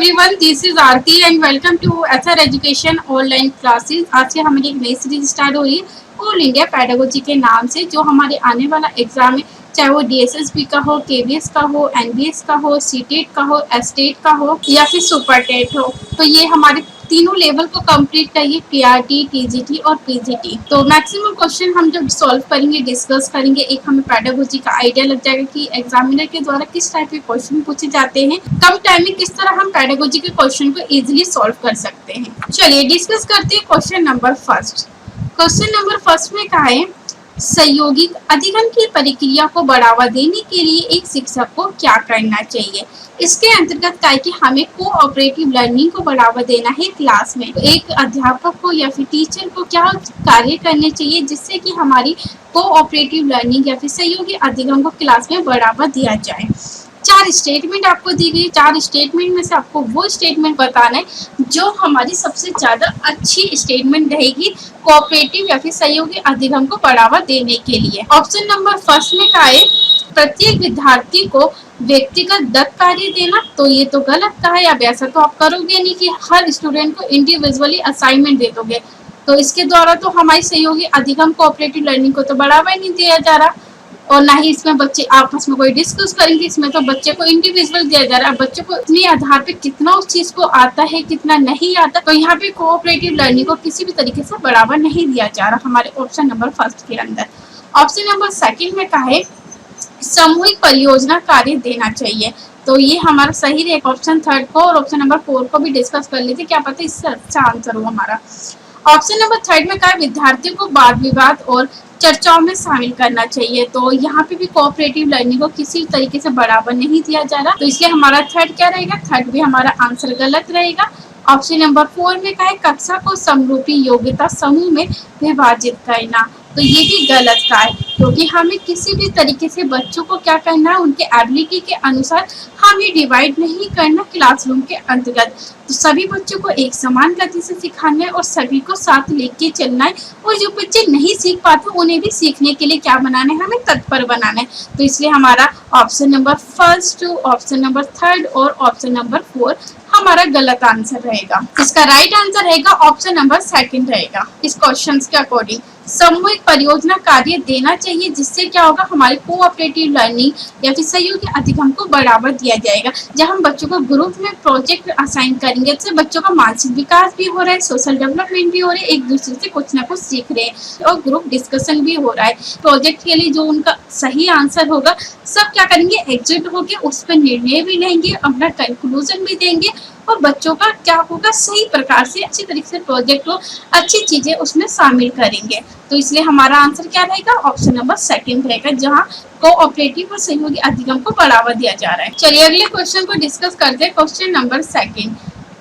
Everyone, this is Aarti and welcome to SR education online classes. आज से हमारी एक नई सीरीज स्टार्ट हो रही है ऑल इंडिया पेडागोजी के नाम से, जो हमारे आने वाला एग्जाम है, चाहे वो डीएसएसबी का हो, केवीएस का हो, एनबीएस का हो, सीटेट का हो, एस्टेट का हो या फिर सुपर टेट हो, तो ये हमारे तीनों लेवल को कंप्लीट करिए, पीआरटी, टीजीटी और पीजीटी। तो मैक्सिमम क्वेश्चन हम जब सॉल्व करेंगे, डिस्कस करेंगे, एक हमें पेडागोजी का आइडिया लग जाएगा कि एग्जामिनर के द्वारा किस टाइप के क्वेश्चन पूछे जाते हैं, कम टाइम में किस तरह हम पेडागोजी के क्वेश्चन को इजीली सॉल्व कर सकते हैं। चलिए डिस्कस करते हैं question number first. Question number first में कहा है, सहयोगिक अधिगम की प्रक्रिया को बढ़ावा देने के लिए एक शिक्षक को क्या करना चाहिए। इसके अंतर्गत क्या है कि हमें कोऑपरेटिव लर्निंग को बढ़ावा देना है। क्लास में एक अध्यापक को या फिर टीचर को क्या कार्य करने चाहिए जिससे कि हमारी कोऑपरेटिव लर्निंग या फिर सहयोगी अधिगम को क्लास में बढ़ावा दिया जाए। 4 स्टेटमेंट आपको दी गई। 4 स्टेटमेंट में से आपको वो स्टेटमेंट बताना है जो हमारी सबसे ज्यादा अच्छी स्टेटमेंट रहेगी कोऑपरेटिव या फिर सहयोगी अधिगम को बढ़ावा देने के लिए। ऑप्शन नंबर फर्स्ट में क्या है, प्रत्येक विद्यार्थी को व्यक्तिगत दत्त कार्य देना, तो ये तो गलत कहा है। अब ऐसा तो आप करोगे नहीं कि हर स्टूडेंट को इंडिविजुअली असाइनमेंट दे दोगे, तो इसके द्वारा तो हमारी सहयोगी अधिगम कोऑपरेटिव लर्निंग को तो बढ़ावा ही नहीं दिया जा रहा, और ना ही इसमें बच्चे आपस में कोई डिस्कस करेंगे। इसमें तो बच्चे को इंडिविजुअल दिया जा रहा है, बच्चे को इतने आधार पे कितना उस चीज को आता है, कितना नहीं आता, तो यहाँ पे कोऑपरेटिव लर्निंग को किसी भी तरीके से बढ़ावा नहीं दिया जा रहा हमारे ऑप्शन नंबर फर्स्ट के अंदर। ऑप्शन नंबर सेकंड में कहा है, सामूहिक परियोजना कार्य देना चाहिए, तो ये हमारा सही रहेगा। ऑप्शन थर्ड को और ऑप्शन नंबर 4 को भी डिस्कस कर लेते, क्या पता इससे अच्छा आंसर हो हमारा। ऑप्शन नंबर थर्ड में कहा है, विद्यार्थियों को वाद विवाद और चर्चाओं में शामिल करना चाहिए, तो यहाँ पे भी कोऑपरेटिव लर्निंग को किसी तरीके से बढ़ावा नहीं दिया जा रहा, तो इसलिए हमारा थर्ड क्या रहेगा, थर्ड भी हमारा आंसर गलत रहेगा। ऑप्शन नंबर 4 में कहा है, कक्षा को समरूपी योग्यता समूह में विभाजित करना, तो ये भी गलत का है, क्योंकि हमें किसी भी तरीके से बच्चों को क्या करना है, उनके एबिलिटी के अनुसार हमें डिवाइड नहीं करना क्लासरूम के अंतर्गत। तो सभी बच्चों को एक समान गति से सिखाना है और सभी को साथ लेके चलना है, और जो बच्चे नहीं सीख पाते उन्हें भी सीखने के लिए क्या बनाना है, हमें तत्पर बनाना है। तो इसलिए हमारा option number first, option number third और ऑप्शन नंबर 4 हमारा गलत आंसर रहेगा। इसका राइट आंसर रहेगा ऑप्शन नंबर सेकंड रहेगा। इस क्वेश्चन के अकॉर्डिंग सामूहिक परियोजना कार्य देना चाहिए, जिससे क्या होगा, हमारी कोऑपरेटिव लर्निंग या फिर सहयोगी अधिगम को बढ़ावा दिया जाएगा। जब हम बच्चों को ग्रुप में प्रोजेक्ट असाइन करेंगे तो बच्चों का मानसिक विकास भी हो रहा है, सोशल डेवलपमेंट भी हो रहा है, एक दूसरे से कुछ ना कुछ सीख रहे हैं और ग्रुप डिस्कशन भी हो रहा है। प्रोजेक्ट के लिए जो उनका सही आंसर होगा, सब क्या करेंगे, एकजुट होकर उस पर निर्णय भी लेंगे, अपना कंक्लूजन भी देंगे, और बच्चों का क्या होगा, सही प्रकार से अच्छी तरीके से प्रोजेक्ट को अच्छी चीजें उसमें शामिल करेंगे। तो इसलिए हमारा आंसर क्या रहेगा, ऑप्शन नंबर सेकंड रहेगा, जहां कोऑपरेटिव और सहयोगी अधिगम को बढ़ावा दिया जा रहा है। चलिए अगले क्वेश्चन को डिस्कस करते हैं। Question number second.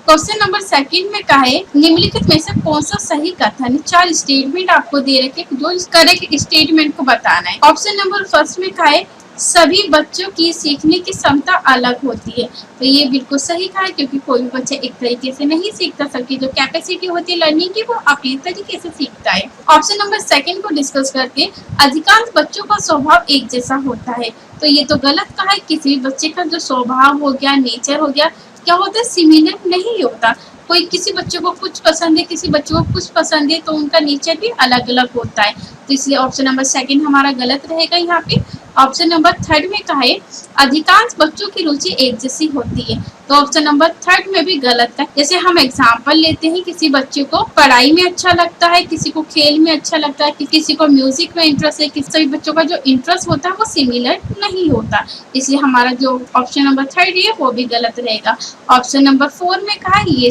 Question number second में कहा है, निम्नलिखित में से कौन सा सही कथन। 4 स्टेटमेंट आपको दे रखे, जो करेक्ट स्टेटमेंट को बताना है। ऑप्शन नंबर फर्स्ट में कहा है, सभी बच्चों की सीखने की क्षमता अलग होती है, तो ये बिल्कुल सही कहा है, क्योंकि कोई भी बच्चा एक तरीके से नहीं सीखता, सबकी जो कैपेसिटी होती है लर्निंग की वो अपने तरीके से सीखता है। ऑप्शन नंबर सेकंड को डिस्कस करके, अधिकांश बच्चों का स्वभाव एक जैसा होता है, तो ये तो गलत कहा है। किसी बच्चे का जो स्वभाव हो गया, नेचर हो गया, क्या होता है, सिमिलर नहीं होता। कोई किसी बच्चे को कुछ पसंद है, किसी बच्चे को कुछ पसंद है, तो उनका नेचर भी अलग अलग होता है, तो इसलिए ऑप्शन नंबर सेकंड हमारा गलत रहेगा यहाँ पे। ऑप्शन नंबर थर्ड में कहा है, अधिकांश बच्चों की रुचि एक जैसी होती है, तो ऑप्शन नंबर थर्ड में भी गलत है। जैसे हम एग्जांपल लेते हैं, किसी बच्चे को पढ़ाई में अच्छा लगता है, किसी को खेल में अच्छा लगता है, किसी को म्यूजिक में इंटरेस्ट है, किसी बच्चों का जो इंटरेस्ट होता है वो सिमिलर नहीं होता, इसलिए हमारा जो ऑप्शन नंबर थर्ड है वो भी गलत रहेगा। ऑप्शन नंबर 4 में कहा है, ये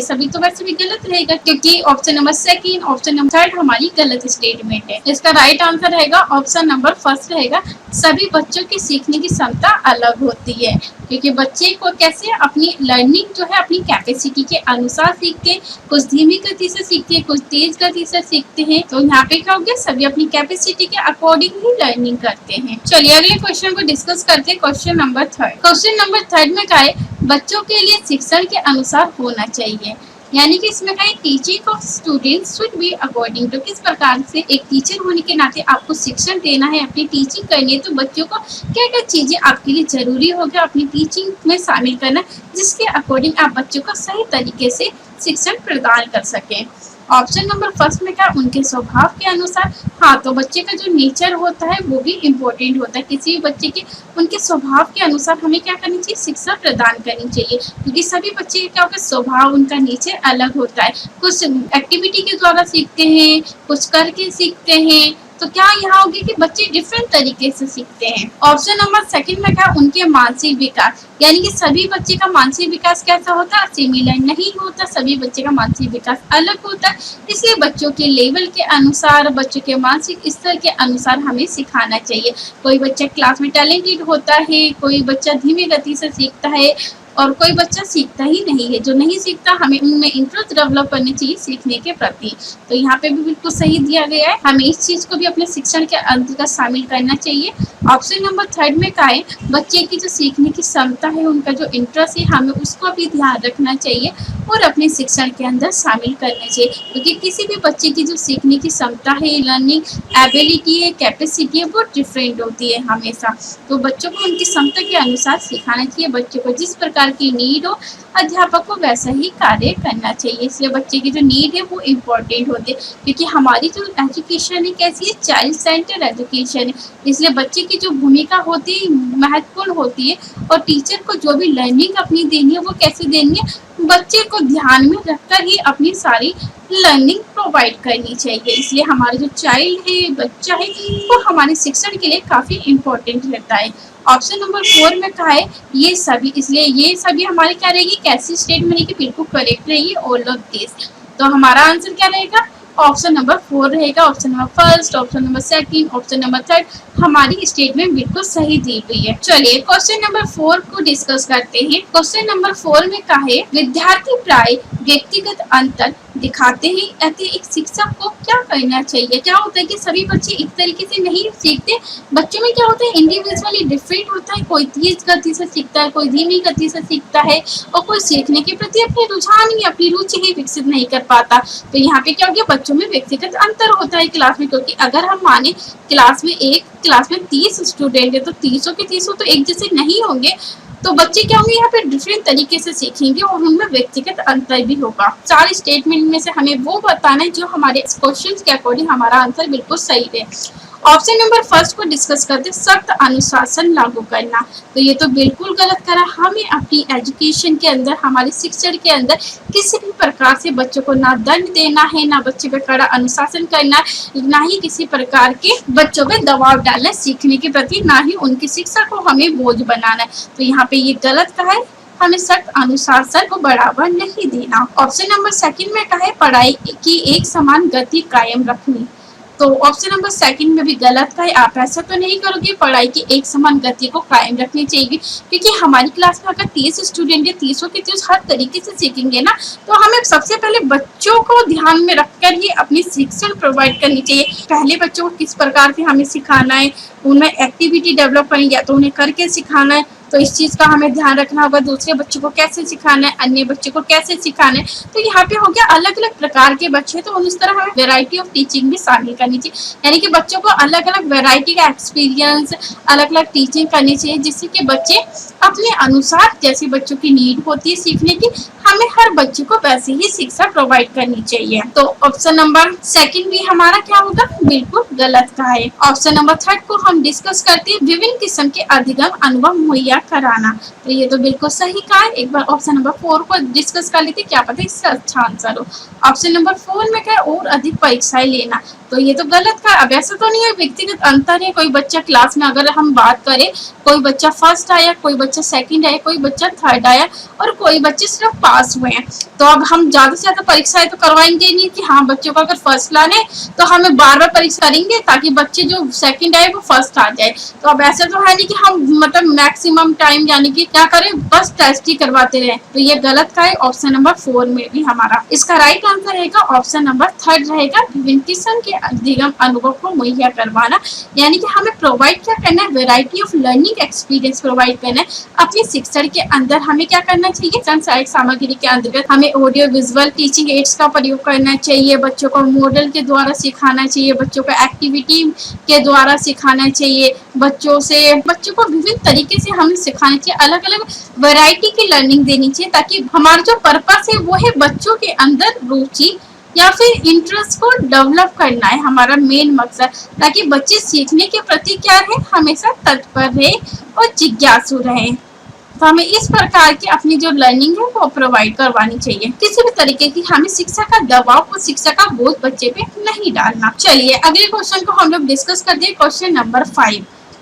सभी तो वैसे भी गलत रहेगा, क्योंकि option number second, option number third हमारी गलत स्टेटमेंट है। इसका राइट आंसर रहेगा ऑप्शन नंबर फर्स्ट रहेगा, सभी बच्चों की सीखने की क्षमता अलग होती है, क्योंकि बच्चे को कैसे अपनी लर्निंग जो है अपनी कैपेसिटी के अनुसार सीखते हैं, कुछ धीमी गति से सीखते हैं, कुछ तेज गति से सीखते हैं, तो यहाँ पे क्या हो गया, सभी अपनी कैपेसिटी के अकॉर्डिंग ही लर्निंग करते हैं। चलिए अगले क्वेश्चन को डिस्कस करते हैं। Question number third. Question number third में क्या है, बच्चों के लिए शिक्षण के अनुसार होना चाहिए, यानी कि इसमें कहीं teaching of students should be according to, किस प्रकार से एक टीचर होने के नाते आपको शिक्षण देना है, अपनी टीचिंग करनी है, तो बच्चों को क्या क्या चीजें आपके लिए जरूरी होगा अपनी टीचिंग में शामिल करना, जिसके अकॉर्डिंग आप बच्चों को सही तरीके से शिक्षण प्रदान कर सकें। ऑप्शन नंबर फर्स्ट में क्या, उनके स्वभाव के अनुसार। हाँ, तो बच्चे का जो नेचर होता है वो भी इम्पोर्टेंट होता है। किसी भी बच्चे के उनके स्वभाव के अनुसार हमें क्या करनी चाहिए, शिक्षा प्रदान करनी चाहिए, क्योंकि सभी बच्चे का क्या होगा, स्वभाव उनका नेचर अलग होता है। कुछ एक्टिविटी के द्वारा सीखते हैं, कुछ करके सीखते हैं, तो क्या यहाँ होगी कि बच्चे डिफरेंट तरीके से सीखते हैं। ऑप्शन नंबर सेकंड में क्या, उनके मानसिक विकास, यानी कि सभी बच्चे का मानसिक विकास कैसा होता है, सिमिलर नहीं होता, सभी बच्चे का मानसिक विकास अलग होता है। इसलिए बच्चों के लेवल के अनुसार, बच्चों के मानसिक स्तर के अनुसार हमें सिखाना चाहिए। कोई बच्चा क्लास में टैलेंटेड होता है, कोई बच्चा धीमी गति से सीखता है, और कोई बच्चा सीखता ही नहीं है। जो नहीं सीखता, हमें उनमें इंटरेस्ट डेवलप करनी चाहिए सीखने के प्रति। तो यहाँ पे भी बिल्कुल सही दिया गया है, हमें इस चीज को भी अपने शिक्षण के अंतर्गत शामिल करना चाहिए। ऑप्शन नंबर थर्ड में क्या है, बच्चे की जो सीखने की क्षमता है, उनका जो इंटरेस्ट है, हमें उसको भी ध्यान रखना चाहिए और अपने शिक्षण के अंदर शामिल करना चाहिए, क्योंकि किसी भी बच्चे की जो सीखने की क्षमता है, लर्निंग एबिलिटी है, कैपेसिटी है, वो डिफरेंट होती है हमेशा। तो बच्चों को उनकी क्षमता के अनुसार सिखाना चाहिए, बच्चों को जिस प्रकार की नीड हो, अध्यापक को वैसा ही कार्य करना चाहिए। इसलिए बच्चे की जो नीड है वो इम्पोर्टेंट होती है, क्योंकि हमारी जो एजुकेशन है कैसी है, चाइल्ड सेंटर एजुकेशन है। इसलिए बच्चे की जो भूमिका होती है महत्वपूर्ण होती है, और टीचर को जो भी लर्निंग अपनी देनी है वो कैसे देनी है, बच्चे को ध्यान में रखकर ही अपनी सारी लर्निंग प्रोवाइड करनी चाहिए। इसलिए हमारा जो चाइल्ड है, बच्चा है, वो हमारे शिक्षण के लिए काफी इम्पोर्टेंट रहता है। ऑप्शन नंबर 4 में कहा है ये सभी, इसलिए ये सभी हमारी क्या रहेगी, कैसी स्टेटमेंट रहेगी, बिल्कुल करेक्ट रहेगी, ऑल ऑफ दिस। तो हमारा आंसर क्या रहेगा, ऑप्शन नंबर 4 रहेगा। Option number first, option number second, option number third हमारी स्टेटमेंट बिल्कुल सही दी हुई है। चलिए क्वेश्चन नंबर 4 को डिस्कस करते हैं। क्वेश्चन नंबर 4 में कहा है विद्यार्थी प्राय व्यक्तिगत अंतर दिखाते हैं, अतः एक शिक्षक को क्या करना चाहिए। क्या होता है कि सभी बच्चे एक तरीके से नहीं सीखते, बच्चों में क्या होता है, इंडिविजुअली डिफरेंट होता है। कोई तेज गति से सीखता है, कोई धीमी गति से सीखता है, और कोई सीखने के प्रति अपने रुझान ही, अपनी रुचि ही विकसित नहीं कर पाता। तो यहाँ पे क्या हो गया, बच्चों में व्यक्तिगत अंतर होता है क्लास में, क्योंकि अगर हम माने क्लास में 30 स्टूडेंट है, तो 30 के 30 तो एक जैसे नहीं होंगे। तो बच्चे क्या होंगे, यहाँ पे डिफरेंट तरीके से सीखेंगे, और उनमें व्यक्तिगत अंतर भी होगा। सारी स्टेटमेंट में से हमें वो बताना है जो हमारे क्वेश्चन के अकॉर्डिंग हमारा आंसर बिल्कुल सही है। ऑप्शन नंबर फर्स्ट को डिस्कस करते, सख्त अनुशासन लागू करना। तो ये तो बिल्कुल गलत करा। हमें अपनी एजुकेशन के अंदर, हमारे शिक्षण के अंदर किसी भी प्रकार से बच्चों को ना दंड देना है, ना बच्चे पे कड़ा अनुशासन करना है, ना ही किसी प्रकार के बच्चों पे दबाव डालना है सीखने के प्रति, ना ही उनकी शिक्षा को हमें बोझ बनाना है। तो यहाँ पे ये गलत कहा है, हमें सख्त अनुशासन को बढ़ावा नहीं देना। ऑप्शन नंबर सेकंड में कहा है पढ़ाई की एक समान गति कायम रखनी। तो ऑप्शन नंबर सेकंड में भी गलत है, आप ऐसा तो नहीं करोगे, पढ़ाई की एक समान गति को कायम रखनी चाहिए, क्योंकि हमारी क्लास में अगर 30 स्टूडेंट है, 30 के 30 हर तरीके से सीखेंगे ना, तो हमें सबसे पहले बच्चों को ध्यान में रखकर ही अपनी शिक्षण प्रोवाइड करनी चाहिए। पहले बच्चों को किस प्रकार से हमें सिखाना है, उनमें एक्टिविटी डेवलप करनी, या तो उन्हें करके सिखाना है, तो इस चीज का हमें ध्यान रखना होगा। दूसरे बच्चों को कैसे सिखाना है, अन्य बच्चों को कैसे सिखाना है। तो यहाँ पे हो गया अलग अलग प्रकार के बच्चे, तो उस तरह हमें वेराइटी ऑफ टीचिंग भी शामिल करनी चाहिए, यानी कि बच्चों को अलग अलग वेराइटी का एक्सपीरियंस, अलग अलग टीचिंग करनी चाहिए, जिससे कि बच्चे अपने अनुसार, जैसे बच्चों की नीड होती है सीखने की, हमें हर बच्चे को वैसे ही शिक्षा प्रोवाइड करनी चाहिए। तो ऑप्शन नंबर सेकंड भी हमारा क्या होगा, बिल्कुल गलत का है। ऑप्शन नंबर थर्ड को हम डिस्कस करते हैं, विभिन्न किस्म के अधिगम अनुभव मुहैया कराना। तो ये तो बिल्कुल सही कहा है। एक बार ऑप्शन नंबर 4 को डिस्कस कर लेते, क्या पता इससे अच्छा आंसर हो। ऑप्शन नंबर 4 में क्या है, और अधिक परीक्षाएं लेना। तो ये तो गलत का, अब ऐसा तो नहीं है व्यक्तिगत अंतर है। कोई बच्चा क्लास में अगर हम बात करें, कोई बच्चा फर्स्ट आया, कोई बच्चा सेकंड आया, कोई बच्चा थर्ड आया, और कोई बच्चे सिर्फ पास हुए हैं। तो अब हम ज्यादा से ज्यादा परीक्षाएं तो करवाएंगे नहीं कि हाँ बच्चों को अगर फर्स्ट लाने तो हमें बार बार परीक्षा करेंगे, ताकि बच्चे जो सेकंड आए वो फर्स्ट फर्स्ट आ जाए। तो अब ऐसा तो है नहीं कि हम मतलब मैक्सिमम टाइम यानी कि क्या करें, बस टेस्ट ही करवाते रहे, तो ये गलत का है। ऑप्शन नंबर 4 में भी हमारा इसका राइट आंसर रहेगा ऑप्शन नंबर 3 रहेगा, विभिन्न किस्म के अधिगम अनुभव को मुहैया करवाना। यानी कि हमें प्रोवाइड क्या करना है, variety of learning experience provide करना है। अपने शिक्षण के अंदर हमें क्या करना चाहिए, शिक्षण सहायक सामग्री के अंतर्गत हमें ऑडियो विजुअल टीचिंग एड्स का प्रयोग करना चाहिए, बच्चों को मॉडल के द्वारा सिखाना चाहिए, बच्चों को एक्टिविटी के द्वारा सिखाना चाहिए, बच्चों को विभिन्न तरीके से हमें सिखाना चाहिए, अलग अलग वैरायटी की लर्निंग देनी चाहिए, ताकि हमारा जो पर्पस है वो है बच्चों के अंदर रुचि या फिर इंटरेस्ट को डेवलप करना है हमारा मेन मकसद, ताकि बच्चे सीखने के प्रति क्या है, हमेशा तत्पर रहे और जिज्ञासु रहे। तो हमें इस प्रकार की अपनी जो लर्निंग है वो प्रोवाइड करवानी चाहिए। किसी भी तरीके की हमें शिक्षा का दबाव और शिक्षा का बोझ बच्चे पे नहीं डालना। चलिए अगले क्वेश्चन को हम लोग डिस्कस करते हैं, क्वेश्चन नंबर 5।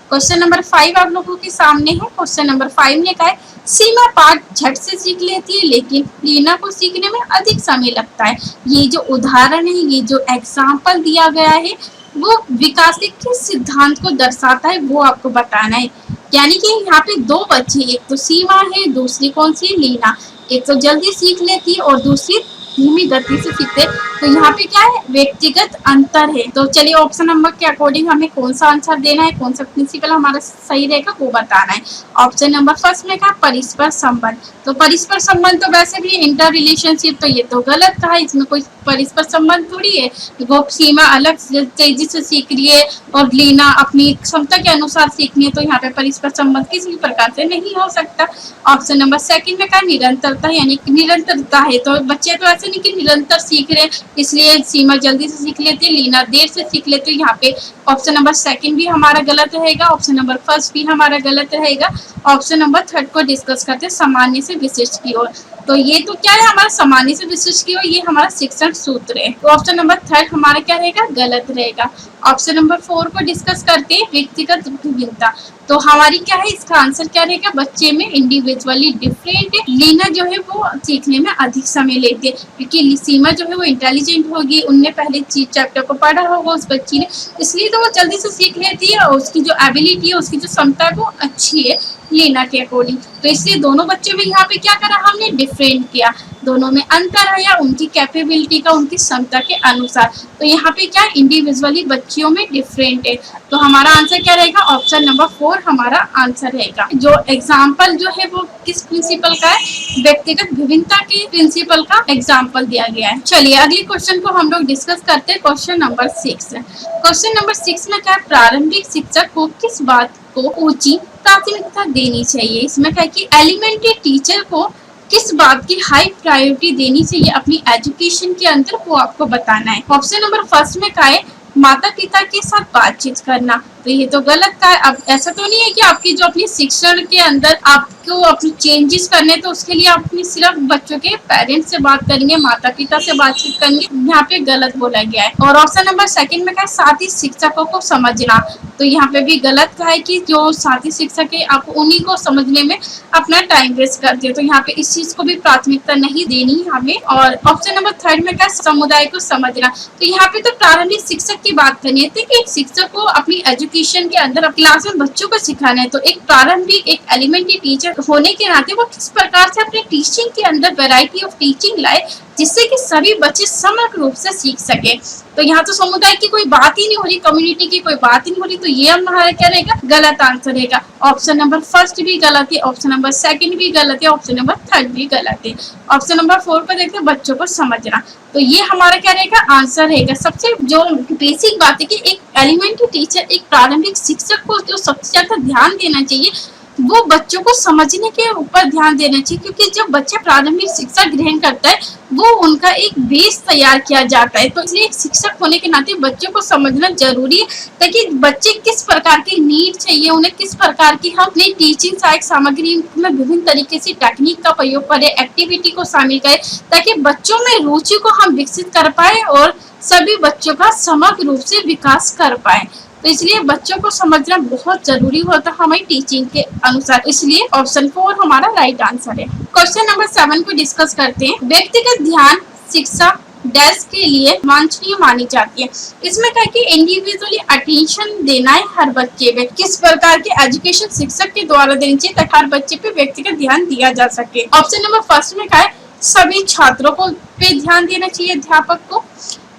क्वेश्चन नंबर 5 आप लोगों के सामने है। क्वेश्चन नंबर 5 ने कहा है, सीमा पाठ झट से सीख लेती है लेकिन लीना को सीखने में अधिक समय लगता है। ये जो उदाहरण है, ये जो एग्जाम्पल दिया गया है, वो विकास के किस सिद्धांत को दर्शाता है वो आपको बताना है। यानी कि यहाँ पे दो बच्चे, एक तो सीमा है, दूसरी कौन सी, लीना। एक तो जल्दी सीख लेती है और दूसरी धीमी गति से सीखते। तो यहाँ पे क्या है, व्यक्तिगत अंतर है। तो चलिए ऑप्शन नंबर के अकॉर्डिंग हमें कौन सा आंसर देना है, कौन सा प्रिंसिपल हमारा सही रहेगा वो बताना है। ऑप्शन नंबर फर्स्ट में कहा परस्पर संबंध। तो परस्पर संबंध तो वैसे भी इंटर रिलेशनशिप, तो ये तो गलत कहा, इसमें कोई परस्पर संबंध थोड़ी है। वो सीमा अलग तेजी से सीख रही है और लीना अपनी क्षमता के अनुसार सीखनी है, तो यहाँ पे परस्पर संबंध किसी भी प्रकार से नहीं हो सकता। ऑप्शन नंबर सेकंड में कहा निरंतरता, यानी निरंतरता है। तो बच्चे तो ऐसे नहीं कि निरंतर सीख रहे हैं इसलिए सीमा जल्दी से सीख लेती है, लीना देर से सीख लेती है। यहाँ पे ऑप्शन नंबर सेकंड भी हमारा गलत रहेगा, ऑप्शन नंबर फर्स्ट भी हमारा गलत रहेगा। ऑप्शन नंबर थर्ड को डिस्कस करते हैं, सामान्य से विशिष्ट की ओर। तो ये तो क्या है, हमारा सामान्य से विशिष्ट की ओर, ये हमारा शिक्षण सूत्र है। तो ऑप्शन नंबर थर्ड हमारा क्या रहेगा, गलत रहेगा। ऑप्शन नंबर 4 को डिस्कस करते हैं, व्यक्तिगत विभिन्नता। तो हमारी क्या है, इसका आंसर क्या रहेगा, बच्चे में इंडिविजुअली डिफरेंट है। लीना जो है वो सीखने में अधिक समय लेती है, क्योंकि सीमा जो है वो इंटेलिजेंट होगी, उनने पहले चैप्टर को पढ़ा होगा उस बच्ची ने, इसलिए तो वो जल्दी से सीख लेती है और उसकी जो एबिलिटी है, उसकी जो क्षमता है वो अच्छी है लीना के अकॉर्डिंग। तो इसलिए दोनों बच्चों में यहाँ पे क्या करा, हमने डिफरेंट किया, दोनों में अंतर है या उनकी कैपेबिलिटी का, उनकी क्षमता के अनुसार। तो यहाँ पे क्या इंडिविजुअली बच्चियों में डिफरेंट है। तो हमारा आंसर क्या रहेगा, ऑप्शन नंबर 4 हमारा आंसर रहेगा। जो एग्जाम्पल जो है वो किस प्रिंसिपल का है, व्यक्तिगत विभिन्नता के प्रिंसिपल का एग्जाम्पल दिया गया है। चलिए अगले क्वेश्चन को हम लोग डिस्कस करते हैं, क्वेश्चन नंबर 6। क्वेश्चन नंबर 6 में क्या, प्रारंभिक शिक्षक को किस बात को ऊंची प्राथमिकता देनी चाहिए। इसमें क्या कि एलिमेंट्री टीचर को किस बात की हाई प्रायोरिटी देनी चाहिए अपनी एजुकेशन के अंदर, वो आपको बताना है। ऑप्शन नंबर फर्स्ट में क्या है, माता पिता के साथ बातचीत करना। तो ये तो गलत था। अब ऐसा तो नहीं है कि आपकी जो अपनी शिक्षण के अंदर आपको अपनी चेंजेस करने, तो उसके लिए आप अपनी सिर्फ बच्चों के पेरेंट्स से बात करेंगे, माता पिता से बातचीत करेंगे, यहाँ पे गलत बोला गया है। और ऑप्शन नंबर सेकंड में क्या है, साथी शिक्षकों को समझना। तो यहाँ पे भी गलत कहा है कि जो साथी शिक्षक है आप उन्हीं को समझने में अपना टाइम वेस्ट करते हो, तो यहाँ पे इस चीज को भी प्राथमिकता नहीं देनी हमें। और ऑप्शन नंबर थर्ड में क्या, समुदाय को समझना। तो यहाँ पे तो प्रारंभिक शिक्षक की बात करनी है कि एक शिक्षक को अपनी एजुकेशन के अंदर क्लास में बच्चों को सिखाना है। तो एक प्रारंभिक, एक एलिमेंट्री टीचर होने के नाते वो किस प्रकार से अपने टीचिंग के अंदर वैरायटी ऑफ टीचिंग लाए, जिससे कि सभी बच्चे समग्र रूप से सीख सके। तो यहाँ तो समुदाय की कोई बात ही नहीं हो रही, कम्युनिटी की कोई बात ही नहीं हो रही, तो ये हमारा क्या रहेगा, गलत आंसर रहेगा। ऑप्शन नंबर फर्स्ट भी गलत है, ऑप्शन नंबर सेकंड भी गलत है, ऑप्शन नंबर थर्ड भी गलत है। ऑप्शन नंबर 4 को देखते हैं, बच्चों को समझना। तो ये हमारा क्या रहेगा, आंसर रहेगा। सबसे जो बेसिक बात है कि एक एलिमेंट्री टीचर, एक प्रारंभिक शिक्षक को जो सबसे ज्यादा ध्यान देना चाहिए वो बच्चों को समझने के ऊपर ध्यान देना चाहिए, क्योंकि जब बच्चा प्रारंभिक शिक्षा ग्रहण करता है वो उनका एक बेस तैयार किया जाता है। तो इसलिए एक शिक्षक होने के नाते बच्चों को समझना जरूरी है, ताकि बच्चे किस प्रकार की नीड चाहिए, उन्हें किस प्रकार की हम अपनी टीचिंग सहायक सामग्री में विभिन्न तरीके से टेक्निक का प्रयोग करें, एक्टिविटी को शामिल करें, ताकि बच्चों में रुचि को हम विकसित कर पाए और सभी बच्चों का समग्र रूप से विकास कर पाए। तो इसलिए बच्चों को समझना बहुत जरूरी होता है हमारी टीचिंग के अनुसार, इसलिए ऑप्शन 4 हमारा राइट आंसर है। क्वेश्चन नंबर 7 को डिस्कस करते हैं, व्यक्तिगत ध्यान शिक्षा डेस्क के लिए वांछनीय मानी जाती है। इसमें क्या है कि इंडिविजुअली अटेंशन देना है हर बच्चे पे, किस प्रकार के एजुकेशन शिक्षक के द्वारा देनी चाहिए ताकि हर बच्चे पे व्यक्तिगत ध्यान दिया जा सके। ऑप्शन नंबर फर्स्ट में क्या है, सभी छात्रों को पे ध्यान देना चाहिए अध्यापक को,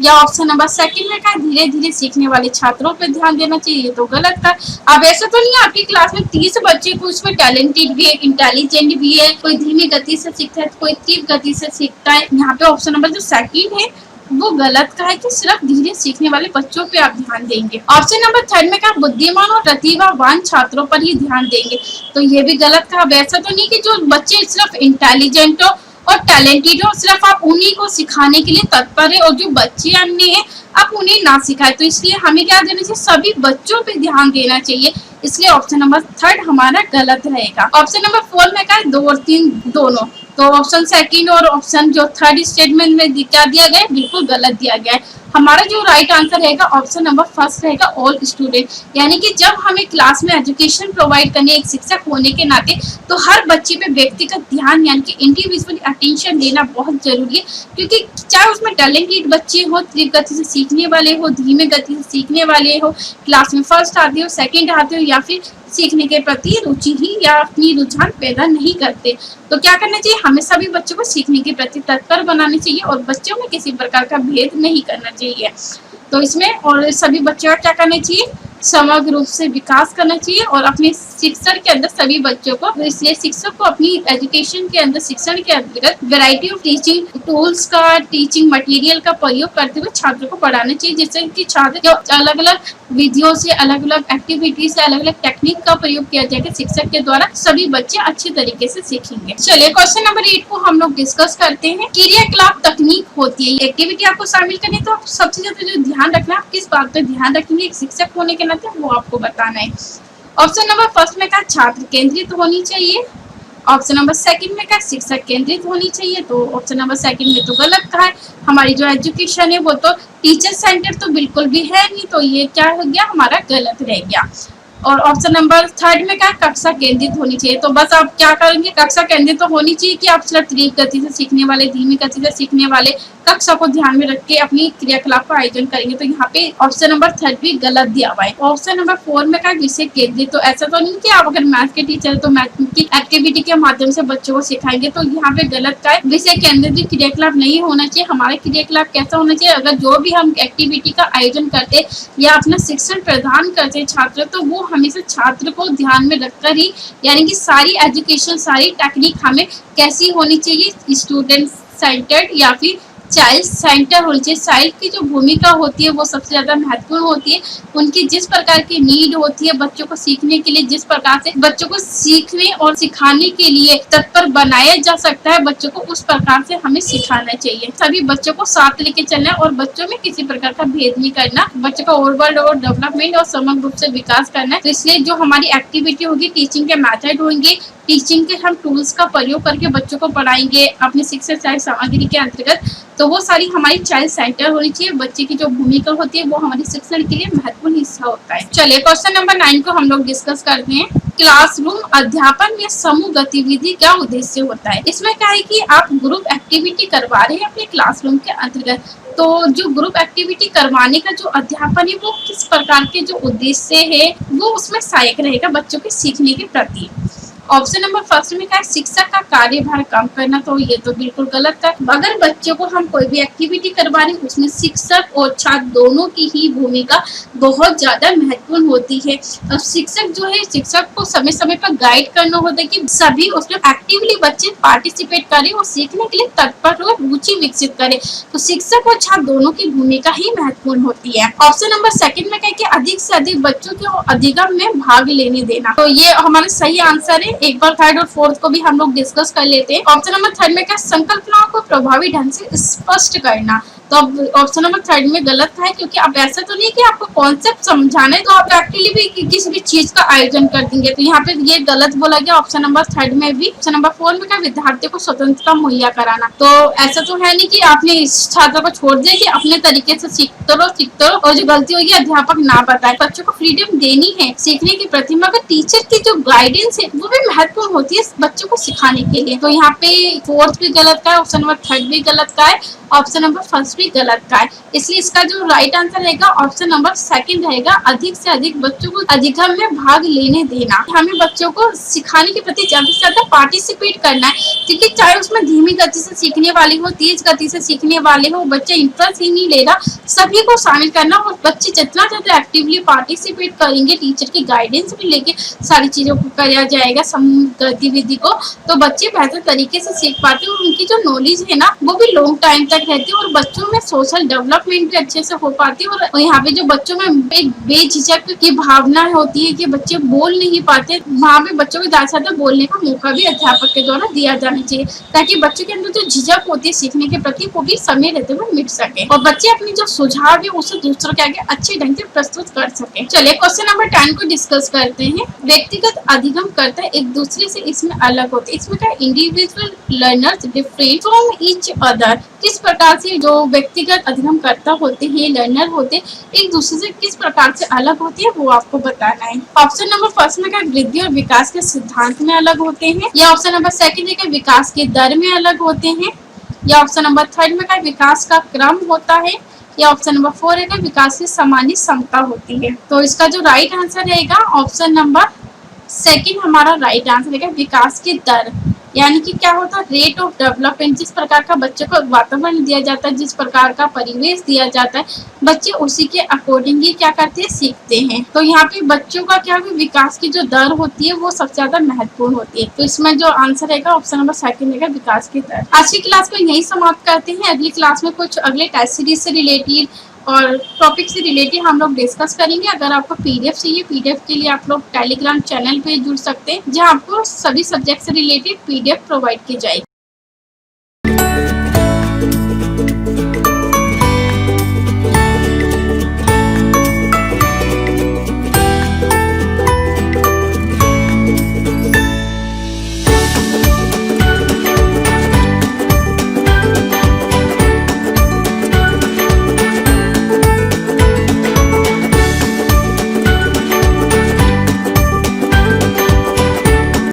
या ऑप्शन नंबर सेकंड में क्या, धीरे धीरे सीखने वाले छात्रों पर ध्यान देना चाहिए। ये तो गलत था। अब ऐसा तो नहीं है आपकी क्लास में 30 बच्चे को उसमें टैलेंटेड भी है, इंटेलिजेंट भी है, कोई धीमी गति से सीखता है, कोई तीव्र गति से सीखता है। यहाँ पे ऑप्शन नंबर जो सेकंड है वो गलत का है कि सिर्फ धीरे सीखने वाले बच्चों पे आप ध्यान देंगे। ऑप्शन नंबर थर्ड में क्या, बुद्धिमान और प्रतिभावान छात्रों पर ही ध्यान देंगे, तो ये भी गलत था। अब ऐसा तो नहीं कि जो बच्चे सिर्फ इंटेलिजेंट हो और टैलेंटेड हो सिर्फ आप उन्हीं को सिखाने के लिए तत्पर है और जो बच्चे अन्य है आप उन्हें ना सिखाए। तो इसलिए हमें क्या देना चाहिए, सभी बच्चों पे ध्यान देना चाहिए। इसलिए ऑप्शन नंबर थर्ड हमारा गलत रहेगा। ऑप्शन नंबर फोर में क्या है, 2 और 3 दोनों, तो ऑप्शन सेकंड और ऑप्शन जो थर्ड स्टेटमेंट में क्या दिया गया है, बिल्कुल गलत दिया गया है। हमारा जो राइट आंसर रहेगा ऑप्शन नंबर फर्स्ट रहेगा, ऑल स्टूडेंट। यानी कि जब हमें क्लास में एजुकेशन प्रोवाइड करने एक शिक्षक होने के नाते तो हर बच्चे पे व्यक्तिगत ध्यान यानी कि इंडिविजुअल अटेंशन देना बहुत जरूरी है, क्योंकि चाहे उसमें टैलेंटेड बच्चे हो, तीव्र गति से सीखने वाले हो, धीमे गति से सीखने वाले हो, क्लास में फर्स्ट आते हो, सेकंड आते हो, या फिर सीखने के प्रति रुचि ही या अपनी रुझान पैदा नहीं करते, तो क्या करना चाहिए, हमें सभी बच्चों को सीखने के प्रति तत्पर बनाने चाहिए और बच्चों में किसी प्रकार का भेद नहीं करना चाहिए। तो इसमें और सभी बच्चों का क्या करना चाहिए, समग्र रूप से विकास करना चाहिए और अपने शिक्षण के अंदर सभी बच्चों को, तो इसलिए शिक्षक को अपनी एजुकेशन के अंदर शिक्षण के अंतर्गत वैरायटी ऑफ टीचिंग टूल्स का, टीचिंग मटेरियल का प्रयोग करते हुए छात्रों को पढ़ाना चाहिए, जिससे कि छात्र जो अलग अलग विधियों से, अलग अलग एक्टिविटी से, अलग अलग टेक्निक का प्रयोग किया जाएगा शिक्षक के द्वारा, सभी बच्चे अच्छे तरीके से सीखेंगे। चलिए क्वेश्चन नंबर 8 को हम लोग डिस्कस करते हैं। क्रियाकलाप तकनीक होती है, एक्टिविटी आपको शामिल करनी, तो सबसे ज्यादा जो ध्यान रखना है, आप किस बात पर ध्यान रखेंगे एक शिक्षक होने के नाते, वो आपको बताना है। ऑप्शन नंबर फर्स्ट में क्या, छात्र केंद्रित होनी चाहिए। ऑप्शन नंबर सेकंड में क्या, शिक्षक केंद्रित होनी चाहिए, तो ऑप्शन नंबर सेकंड में तो गलत का है। हमारी जो एजुकेशन है वो तो टीचर सेंटर तो बिल्कुल भी है नहीं, तो ये क्या हो गया, हमारा गलत रह गया। और ऑप्शन नंबर थर्ड में क्या, कक्षा केंद्रित होनी चाहिए, तो बस आप क्या करेंगे, कक्षा केंद्रित तो होनी चाहिए कि आप सिर्फ तीव्र गति से सीखने वाले, धीमी गति से सीखने वाले कक्षा को ध्यान में रख के अपनी क्रियाकलाप का आयोजन करेंगे, तो यहाँ पे ऑप्शन नंबर थर्ड भी गलत दिया हुआ है। ऑप्शन नंबर 4 में क्या, विषय केंद्रित, तो ऐसा तो नहीं कि आप अगर मैथ के टीचर तो मैथ की एक्टिविटी के माध्यम से बच्चों को सिखाएंगे, तो यहाँ पे गलत का है, विषय केंद्रित क्रियाकलाप नहीं होना चाहिए। हमारे क्रियाकलाप कैसा होना चाहिए, अगर जो भी हम एक्टिविटी का आयोजन करते या अपना शिक्षण प्रदान करते छात्र, तो वो हमेशा छात्र को ध्यान में रखकर ही, यानी कि सारी एजुकेशन, सारी टेक्निक हमें कैसी होनी चाहिए, स्टूडेंट सेंटर्ड या फिर चाइल्ड सेंटर होनी चाहिए। चाइल्ड की जो भूमिका होती है वो सबसे ज्यादा महत्वपूर्ण होती है, उनकी जिस प्रकार की नीड होती है बच्चों को सीखने के लिए, जिस प्रकार से बच्चों को सीखने और सिखाने के लिए तत्पर बनाया जा सकता है, बच्चों को उस प्रकार से हमें सिखाना चाहिए। सभी बच्चों को साथ लेके चलना और बच्चों में किसी प्रकार का भेद नहीं करना, बच्चों का ओवरऑल डेवलपमेंट और समग्र रूप से विकास करना है। तो इसलिए जो हमारी एक्टिविटी होगी, टीचिंग के मेथड होंगे, टीचिंग के हम टूल्स का प्रयोग करके बच्चों को पढ़ाएंगे अपने शिक्षण सहायक सामग्री के अंतर्गत, तो वो सारी हमारी चाइल्ड सेंटर होनी चाहिए। बच्चे की जो भूमिका होती है वो हमारे शिक्षण के लिए महत्वपूर्ण हिस्सा होता है। चलिए क्वेश्चन नंबर 9 को हम लोग डिस्कस करते हैं। क्लासरूम अध्यापन में समूह गतिविधि क्या उद्देश्य होता है। इसमें क्या है कि आप ग्रुप एक्टिविटी करवा रहे हैं अपने क्लासरूम के अंतर्गत, तो जो ग्रुप एक्टिविटी करवाने का जो अध्यापन है वो किस प्रकार के जो उद्देश्य है वो उसमें सहायक रहेगा बच्चों के सीखने के प्रति। ऑप्शन नंबर फर्स्ट में क्या है, शिक्षक का कार्यभार कम करना, तो ये तो बिल्कुल गलत है। अगर बच्चों को हम कोई भी एक्टिविटी करवा रहे हैं उसमें शिक्षक और छात्र दोनों की ही भूमिका बहुत ज्यादा महत्वपूर्ण होती है। अब शिक्षक जो है, शिक्षक को समय समय पर गाइड करना होता है कि सभी उसमें एक्टिवली बच्चे पार्टिसिपेट करें और सीखने के लिए तत्पर और रुचि विकसित करें, तो शिक्षक और छात्र दोनों की भूमिका ही महत्वपूर्ण होती है। ऑप्शन नंबर सेकंड में क्या है कि अधिक से अधिक बच्चों को अधिगम में भाग लेने देना, तो ये हमारा सही आंसर है। एक बार थर्ड और फोर्थ को भी हम लोग डिस्कस कर लेते हैं। ऑप्शन नंबर थर्ड में क्या, संकल्पनाओं को प्रभावी ढंग से स्पष्ट करना, तो अब ऑप्शन नंबर थर्ड में गलत है, क्योंकि अब ऐसा तो नहीं कि आपको कॉन्सेप्ट समझाना है तो आप एक्चुअली भी किसी भी चीज का आयोजन कर देंगे, तो यहाँ पे ये गलत बोला गया ऑप्शन नंबर थर्ड में भी। ऑप्शन नंबर फोर में क्या, विद्यार्थियों को स्वतंत्रता मुहैया कराना। तो ऐसा तो है नहीं कि आपने इस छात्र को छोड़ दिया कि अपने तरीके से सीखते रहो और जो गलती होगी अध्यापक ना बताए। बच्चों को फ्रीडम देनी है सीखने की प्रतिभा का, टीचर की जो गाइडेंस है वो भी महत्वपूर्ण होती है बच्चों को सिखाने के लिए। तो यहाँ पे फोर्थ भी गलत का है, ऑप्शन नंबर थर्ड भी गलत का है, ऑप्शन नंबर फर्स्ट भी गलत का है। इसलिए इसका जो राइट आंसर रहेगा ऑप्शन नंबर सेकंड रहेगा, अधिक से अधिक बच्चों को अधिगम में भाग लेने देना। हमें बच्चों को सिखाने के प्रति ज्यादा से ज्यादा पार्टिसिपेट करना है, क्योंकि चाहे उसमें धीमी गति से सीखने वाली हो, तेज गति से सीखने वाले हो, बच्चे इंटरेस्ट ही नहीं ले रहा, सभी को शामिल करना। और बच्चे जितना ज्यादा एक्टिवली पार्टिसिपेट करेंगे, टीचर की गाइडेंस भी लेके सारी चीजों को किया जाएगा समूह गतिविधि को, तो बच्चे बेहतर तरीके से सीख पाते हैं और उनकी जो नॉलेज है ना वो भी लॉन्ग टाइम तक रहती है और बच्चों में सोशल डेवलपमेंट भी अच्छे से हो पाती है। और यहाँ पे जो बच्चों में एक बेझिझक की भावना होती है कि बच्चे बोल नहीं पाते, वहाँ पे बच्चों को ज्यादा से ज्यादा बोलने का मौका भी अध्यापक के द्वारा दिया जाना चाहिए, ताकि बच्चों के अंदर जो झिझक होती है सीखने के प्रति वो भी समय रहते हुए मिट सके और बच्चे अपनी जो सुझाव है उसे दूसरों के आगे अच्छे ढंग से प्रस्तुत कर सके। चलिए क्वेश्चन नंबर 10 को डिस्कस करते हैं। व्यक्तिगत अधिगम करता है एक दूसरे से इसमें अलग होते हैं। इसमें क्या, individual learners different from each other. किस प्रकार से जो व्यक्तिगत अधिगम करता होते हैं, लर्नर होते हैं, एक दूसरे से किस प्रकार से अलग होती है वो आपको बताना है। ऑप्शन नंबर फर्स्ट में क्या, वृद्धि और विकास के सिद्धांत में अलग होते हैं, या ऑप्शन नंबर सेकंड है क्या, विकास के दर में अलग होते हैं, या ऑप्शन नंबर थर्ड में क्या, विकास का क्रम होता है, या ऑप्शन नंबर फोर है क्या, विकास की सामान्य क्षमता होती है। तो इसका जो राइट आंसर रहेगा ऑप्शन नंबर सेकंड हमारा राइट आंसर रहेगा, विकास की दर। यानी कि क्या होता है, रेट ऑफ डेवलपमेंट। जिस प्रकार का बच्चों को वातावरण दिया जाता है, जिस प्रकार का परिवेश दिया जाता है, बच्चे उसी के अकॉर्डिंग ही क्या करते हैं, सीखते हैं। तो यहाँ पे बच्चों का क्या है, विकास की जो दर होती है वो सबसे ज्यादा महत्वपूर्ण होती है। तो इसमें जो आंसर रहेगा ऑप्शन नंबर सेकंड रहेगा, विकास की दर। आज की क्लास को यही समाप्त करते हैं। अगली क्लास में कुछ अगले टेस्ट सीरीज से रिलेटेड और टॉपिक से रिलेटेड हम लोग डिस्कस करेंगे। अगर आपको पीडीएफ चाहिए, पीडीएफ के लिए आप लोग टेलीग्राम चैनल पे जुड़ सकते हैं, जहां आपको सभी सब्जेक्ट से रिलेटेड पीडीएफ प्रोवाइड की जाएगी।